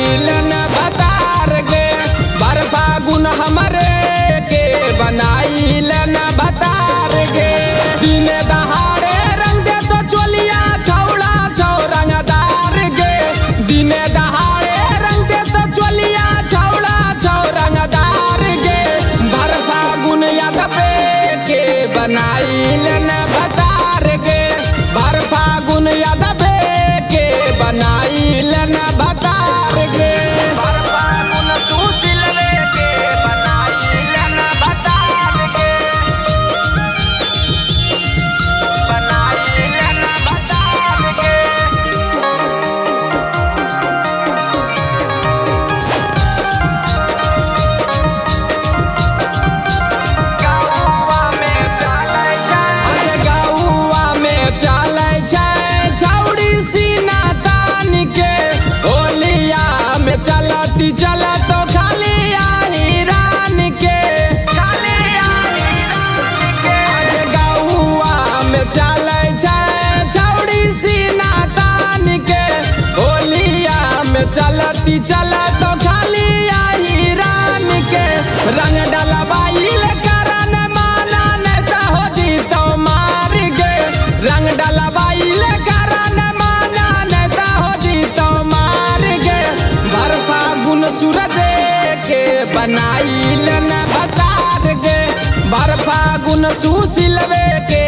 बनाइलन बतार गे भर फागुन हमरे के बनाइलन बतार गे दिन दहाड़े रंग दे तो चोलिया छौड़ा छौ रंगदार गे दिन दहाड़े रंग दे तो चोलिया छौड़ा छौ रंगदार गे भर फागुन यादव के बनाइलन बतार गे भर फागुन यादव के बनाइलन बतार गे भर फागुन सुशील के बनाइलन बतार गे बनाइलन बतार गे गौवा में चलै छै अरे गौवा में चलै छै छौड़ी सीना तान के होलिया में चलती चलत खाली हिरान के अरे गौवा में चलै छै छौड़ी सीना तान के होलिया में चलती चलत खाली हिरान के रंग डलवाइल करन माना नहीं तो हो जीतो मार गे रंग डलवाइल करन माना नहीं तो हो जीतो मार गे भर फागुन सूरज के बनाइलन बतार गे भर फागुन सुशील के